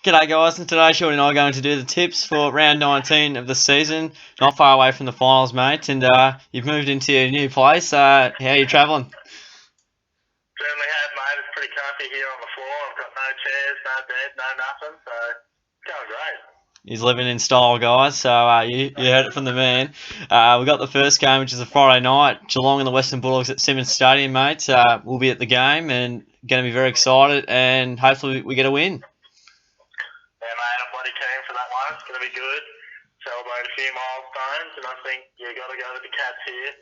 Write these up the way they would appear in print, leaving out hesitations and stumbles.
G'day guys, and today Shorty and I are going to do the tips for round 19 of the season. Not far away from the finals, mate, and you've moved into your new place. How are you travelling? Certainly have, mate. It's pretty comfy here on the floor. I've got no chairs, no bed, no nothing, so it's going great. He's living in style, guys, so you heard it from the man. We've got the first game, which is a Friday night. Geelong and the Western Bulldogs at Simmons Stadium, mate. We'll be at the game and going to be very excited, and hopefully we get a win. Yeah, mate, I'm bloody keen for that one. It's going to be good. Celebrate a few milestones, and I think you've got to go with the Cats here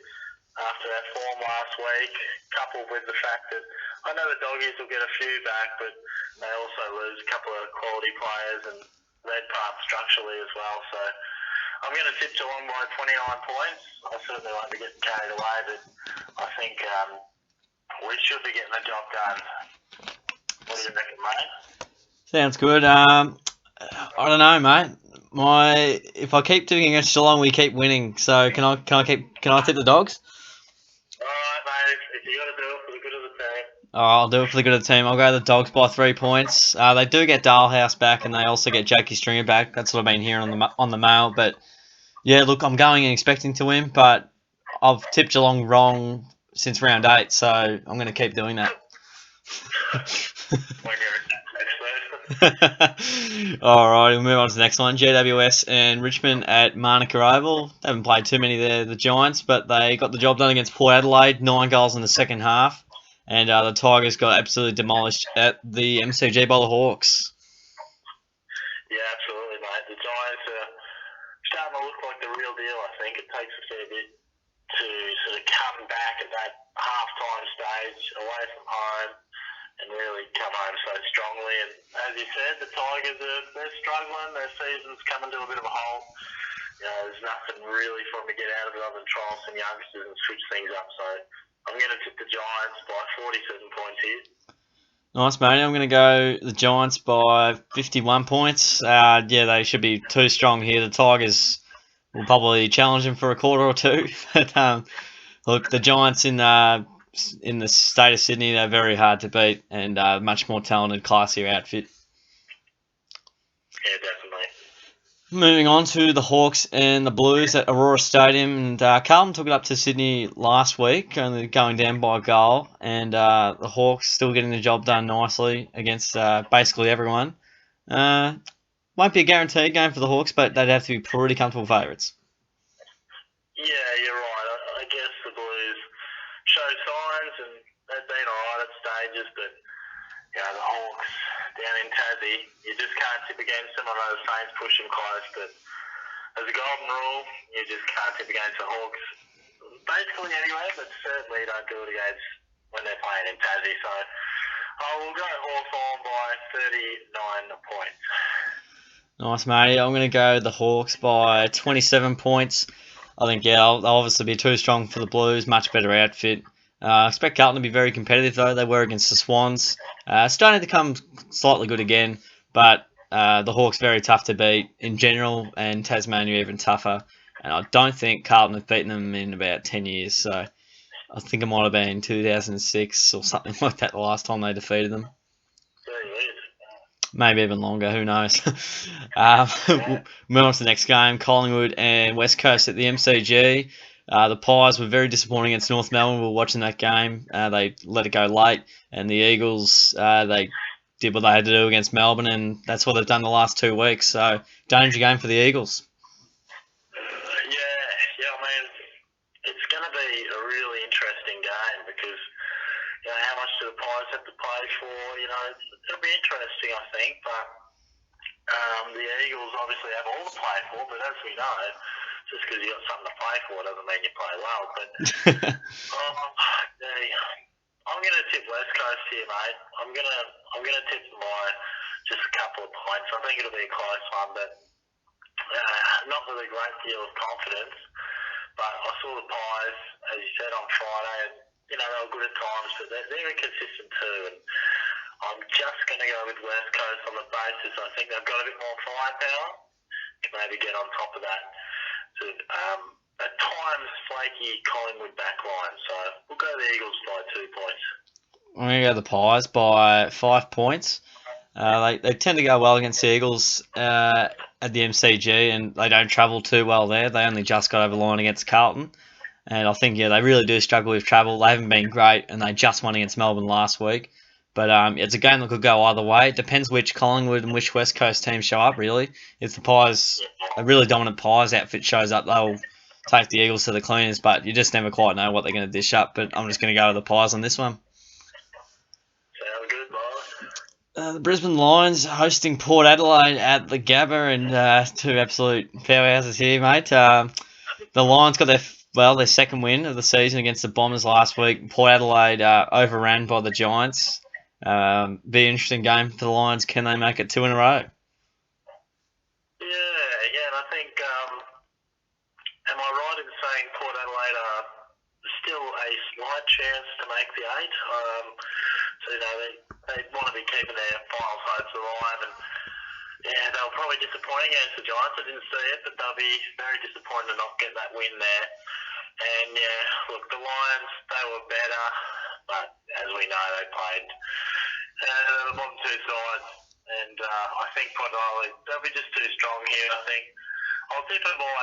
after that form last week, coupled with the fact that I know the Doggies will get a few back, but they also lose a couple of quality players and red part structurally as well. So I'm going to tip Geelong by 29 points. I certainly won't be getting carried away, but I think we should be getting the job done. What do you reckon, mate? Sounds good. I don't know, mate. If I keep tipping against Geelong, we keep winning. So can I tip the Dogs? All right, mate. If you got to do it for the good of the team. I'll do it for the good of the team. I'll go the Dogs by 3 points. They do get Dalhouse back, and they also get Jakey Stringer back. That's what I've been hearing on the mail. But yeah, look, I'm going and expecting to win, but I've tipped Geelong wrong since round 8, so I'm going to keep doing that. When you're next person. Alright, we'll move on to the next one. GWS and Richmond at Manuka Oval. They haven't played too many there, the Giants, but they got the job done against Port Adelaide. 9 goals in the second half. And the Tigers got absolutely demolished at the MCG by the Hawks. Yeah, absolutely, mate. The Giants are starting to look like the real deal, I think. It takes a fair bit to sort of come back at that half-time stage away from home and really come home so strongly. And as you said, the Tigers they're struggling. Their season's coming to a bit of a halt. You know, there's nothing really for them to get out of it other than trial some youngsters and switch things up. So I'm going to tip the Giants by 47 points here. Nice, mate. I'm going to go the Giants by 51 points. Yeah, they should be too strong here. The Tigers will probably challenge them for a quarter or two. But look, the Giants in the state of Sydney, they're very hard to beat and much more talented, classier outfit. Yeah, definitely. Moving on to the Hawks and the Blues at Aurora Stadium, and Carlton took it up to Sydney last week, only going down by a goal, and the Hawks still getting the job done nicely against basically everyone. Won't be a guaranteed game for the Hawks, but they'd have to be pretty comfortable favourites. Yeah, you're right. I guess the Blues show signs and they've been alright at stages, but you know, the Hawks down in Tassie, you just can't tip against them. I know the Saints push them close, but as a golden rule, you just can't tip against the Hawks. Basically anyway, but certainly don't do it against when they're playing in Tassie. So I will go Hawks on by 39 points. Nice, mate. I'm going to go the Hawks by 27 points. I think, yeah, they'll obviously be too strong for the Blues. Much better outfit. I expect Carlton to be very competitive, though. They were against the Swans. Starting to come slightly good again, but the Hawks very tough to beat in general, and Tasmania even tougher. And I don't think Carlton have beaten them in about 10 years, so I think it might have been 2006 or something like that the last time they defeated them. Maybe even longer, who knows. We'll move on to the next game, Collingwood and West Coast at the MCG. The Pies were very disappointing against North Melbourne. We were watching that game. They let it go late, and the Eagles, they did what they had to do against Melbourne, and that's what they've done the last 2 weeks. So, danger game for the Eagles. Yeah, I mean, it's going to be a really interesting game because, you know, how much do the Pies have to play for? You know, it'll be interesting, I think, but the Eagles obviously have all to play for, but as we know, just because you got something to play for doesn't mean you play well. But I'm going to tip West Coast here, mate. I'm going to tip them by just a couple of points. I think it'll be a close one, but not with a great deal of confidence. But I saw the Pies, as you said, on Friday, and you know they were good at times, but they're inconsistent too. And I'm just going to go with West Coast on the basis I think they've got a bit more firepower to maybe get on top of that. At times, flaky Collingwood backline. So we'll go the Eagles by 2 points. I'm going to go the Pies by 5 points. They tend to go well against the Eagles at the MCG, and they don't travel too well there. They only just got over the line against Carlton. And I think, they really do struggle with travel. They haven't been great, and they just won against Melbourne last week. But it's a game that could go either way. It depends which Collingwood and which West Coast teams show up, really. If the Pies, a really dominant Pies outfit shows up, they'll take the Eagles to the cleaners, but you just never quite know what they're going to dish up. But I'm just going to go with the Pies on this one. Sounds good, boss. The Brisbane Lions hosting Port Adelaide at the Gabba, and two absolute powerhouses here, mate. The Lions got their second win of the season against the Bombers last week. Port Adelaide overran by the Giants. Be an interesting game for the Lions. Can they make it two in a row? Yeah, and I think, am I right in saying Port Adelaide are still a slight chance to make the eight? So, they want to be keeping their final hopes alive, and yeah, they were probably disappointing against the Giants. I didn't see it, but they'll be very disappointed to not get that win there. And yeah, look, the Lions, they were better, but as we know, they played the bottom two sides, and I think Port Adelaide, they'll be just too strong here, I think. I'll tip them by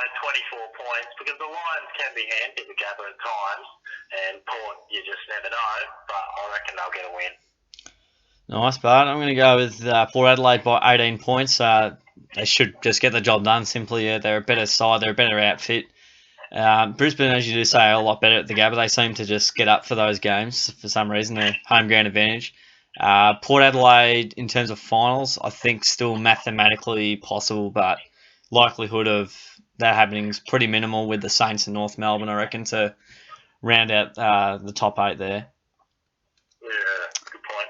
24 points, because the Lions can be handy at the Gabba at times, and Port, you just never know, but I reckon they'll get a win. Nice, Bart. I'm going to go with Port Adelaide by 18 points. They should just get the job done, simply. They're a better side, they're a better outfit. Brisbane, as you do say, are a lot better at the Gabba. They seem to just get up for those games for some reason. Their home ground advantage. Port Adelaide, in terms of finals, I think still mathematically possible, but likelihood of that happening is pretty minimal with the Saints and North Melbourne, I reckon, to round out the top 8 there. Yeah, good point.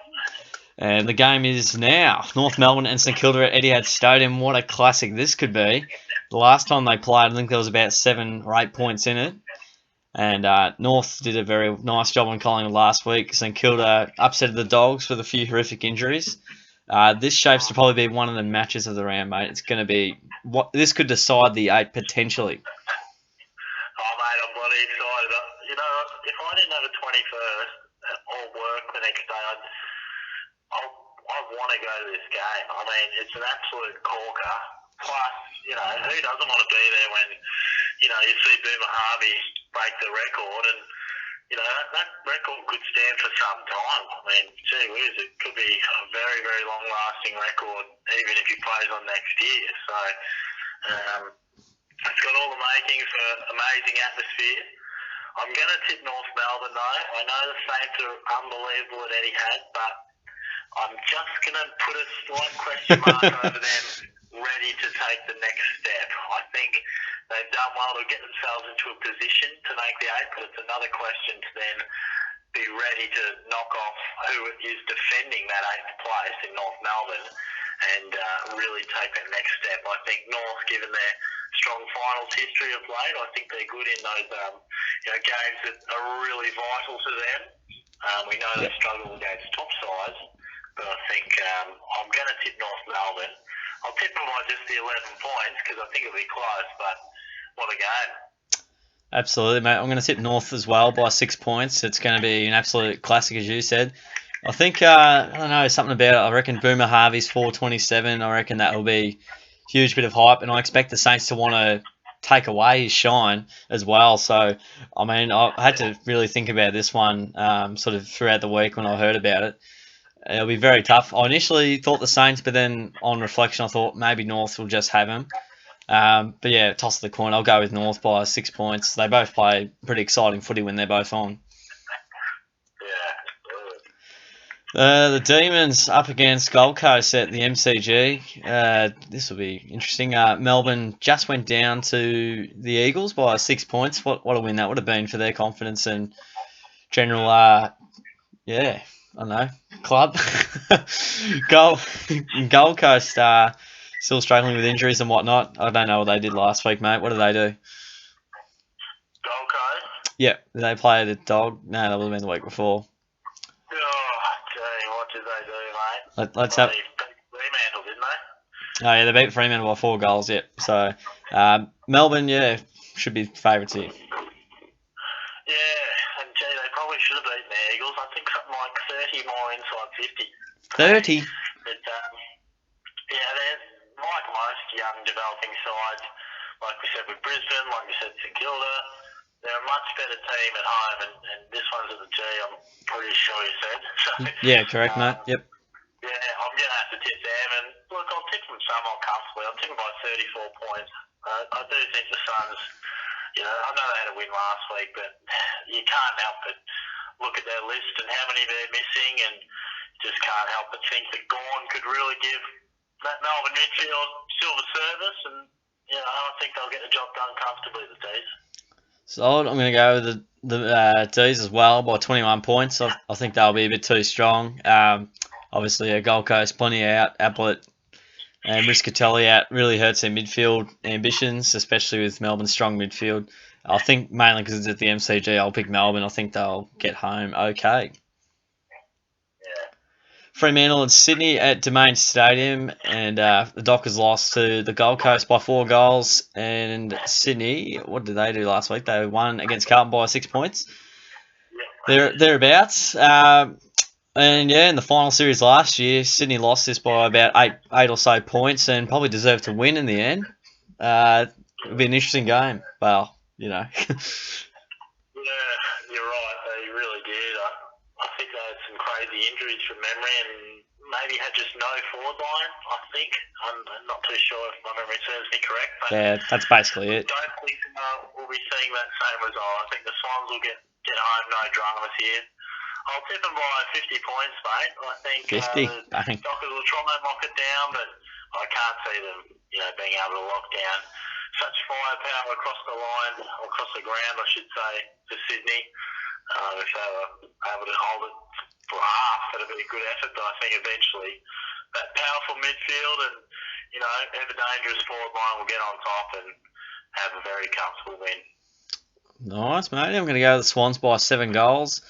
And the game is now North Melbourne and St Kilda at Etihad Stadium. What a classic this could be. The last time they played, I think there was about 7 or 8 points in it. And North did a very nice job on Collingwood last week. St Kilda upset the Dogs with a few horrific injuries. This shapes to probably be one of the matches of the round, mate. It's going to be this could decide the 8 potentially. Oh, mate, I'm bloody excited. If I didn't have a 21st or work the next day, I'd want to go to this game. I mean, it's an absolute corker. Plus, who doesn't want to be there when, you see Boomer Harvey break the record, and, that record could stand for some time. I mean, gee whiz, it could be a very, very long-lasting record, even if he plays on next year. So, it's got all the makings for amazing atmosphere. I'm going to tip North Melbourne, though. I know the Saints are unbelievable at Etihad, but I'm just going to put a slight question mark over them, ready to take the next step. I think they've done well to get themselves into a position to make the 8, but it's another question to then be ready to knock off who is defending that 8th place in North Melbourne and really take that next step. I think North, given their strong finals history of late, I think they're good in those games that are really vital to them. We know they struggle against top sides, but I think I'm going to tip North Melbourne. I'll tip them by just the 11 points because I think it'll be close, but what a game. Absolutely, mate. I'm going to tip North as well by 6 points. It's going to be an absolute classic, as you said. I think, I don't know, something about it. I reckon Boomer Harvey's 427. I reckon that will be a huge bit of hype, and I expect the Saints to want to take away his shine as well. So, I mean, I had to really think about this one sort of throughout the week when I heard about it. It'll be very tough. I initially thought the Saints, but then on reflection, I thought maybe North will just have him. But yeah, toss of the coin. I'll go with North by 6 points. They both play pretty exciting footy when they're both on. The Demons up against Gold Coast at the MCG. This will be interesting. Melbourne just went down to the Eagles by 6 points. What a win that would have been for their confidence and general, I don't know, club. Gold Coast still struggling with injuries and whatnot. I don't know what they did last week, mate. What did they do? Gold Coast? Yeah, did they play the Dog? No, that would have been the week before. Oh, gee, what did they do, mate? Let's have... They beat Fremantle, didn't they? Oh, yeah, they beat Fremantle by 4 goals, yeah. So, Melbourne, should be favourites here. Yeah, and gee, they probably should have beaten the Eagles. I think something like 30 more inside 50. 30? But, young developing sides. Like we said with Brisbane, like we said St Kilda, they're a much better team at home, and this one's at the G, I'm pretty sure you said. So, Yeah, correct, mate. Yep. yeah, I'm going to have to tip them, and look, I'll tip them somewhat comfortably. I'll tip them by 34 points. I do think the Suns, I know they had a win last week, but you can't help but look at their list and how many they're missing, and just can't help but think that Gawn could really give that Melbourne midfield silver service, and I think they'll get the job done comfortably the D's. Solid. I'm going to go with the D's as well by 21 points. I think they'll be a bit too strong. Obviously, Gold Coast plenty out. Ablett and Riscatelli out really hurts their midfield ambitions, especially with Melbourne's strong midfield. I think mainly because it's at the MCG, I'll pick Melbourne. I think they'll get home okay. Fremantle and Sydney at Domain Stadium, and the Dockers lost to the Gold Coast by 4 goals. And Sydney, what did they do last week? They won against Carlton by 6 points. Thereabouts. And yeah, in the final series last year, Sydney lost this by about eight or so points, and probably deserved to win in the end. It'll be an interesting game. Well, Yeah, you're right. They really did. I think they had some crazy injuries from memory, and maybe had just no forward line, I think. I'm not too sure if my memory serves me correct. But yeah, that's basically it. I don't think we'll be seeing that same result. I think the Swans will get home, no dramas here. I'll tip them by 50 points, mate. I think 50. the Dockers will try and knock it down, but I can't see them, being able to lock down such firepower across the line, or across the ground, I should say, for Sydney. If they were able to hold it for half, that'd be a good effort. But I think eventually that powerful midfield and ever dangerous forward line will get on top and have a very comfortable win. Nice, mate. I'm going to go with the Swans by 7 goals.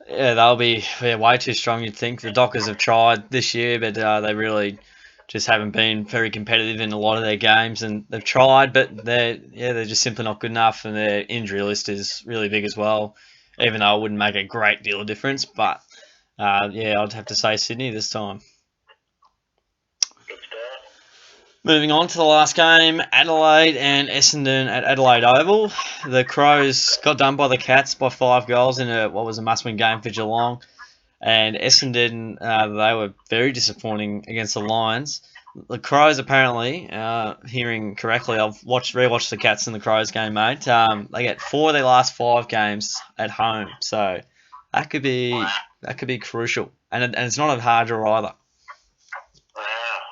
Yeah, they'll be way too strong, you'd think. The Dockers have tried this year, but they really just haven't been very competitive in a lot of their games, and they've tried, but they're just simply not good enough, and their injury list is really big as well, even though it wouldn't make a great deal of difference. But I'd have to say Sydney this time. Moving on to the last game, Adelaide and Essendon at Adelaide Oval. The Crows got done by the Cats by 5 goals in what was a must-win game for Geelong. And Essendon, they were very disappointing against the Lions. The Crows, apparently, hearing correctly, I've rewatched the Cats and the Crows game, mate. They get 4 of their last 5 games at home, so that could be crucial. And it's not a hard draw either.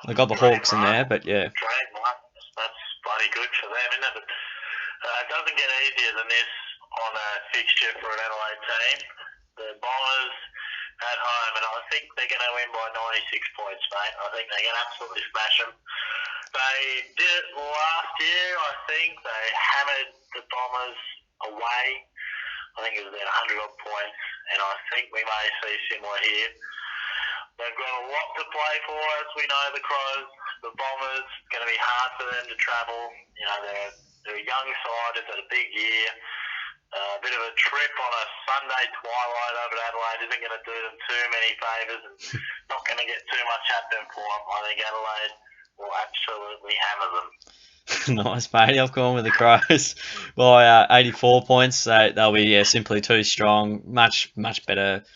They got the Hawks in there, but yeah. Great, Mark. That's bloody good for them, isn't it? But it doesn't get easier than this on a fixture for an Adelaide team. The Bombers at home, and I think they're going to win by 96 points, mate. I think they're going to absolutely smash them. They did it last year, I think. They hammered the Bombers away. I think it was about 100 odd points, and I think we may see similar here. They've got a lot to play for, as we know, the Crows. The Bombers, it's going to be hard for them to travel. They're a young side, it's had a big year. A bit of a trip on a Sunday twilight over to Adelaide isn't going to do them too many favours, and not going to get too much happening for them. I think Adelaide will absolutely hammer them. Nice, mate. I've gone with the Crows by 84 points. They'll be simply too strong. Much better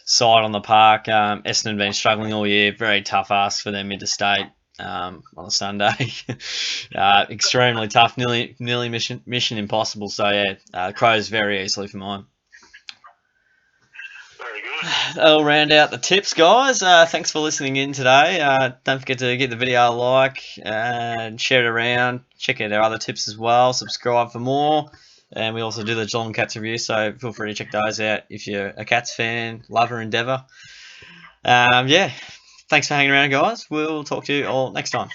side on the park. Essendon been struggling all year. Very tough ask for them interstate on a Sunday. Extremely tough. Nearly mission impossible. So yeah, Crows very easily for mine. Very good. That'll round out the tips, guys. Thanks for listening in today. Don't forget to give the video a like and share it around. Check out our other tips as well. Subscribe for more. And we also do the Geelong Cats review, so feel free to check those out if you're a Cats fan, lover, endeavour. Thanks for hanging around, guys. We'll talk to you all next time.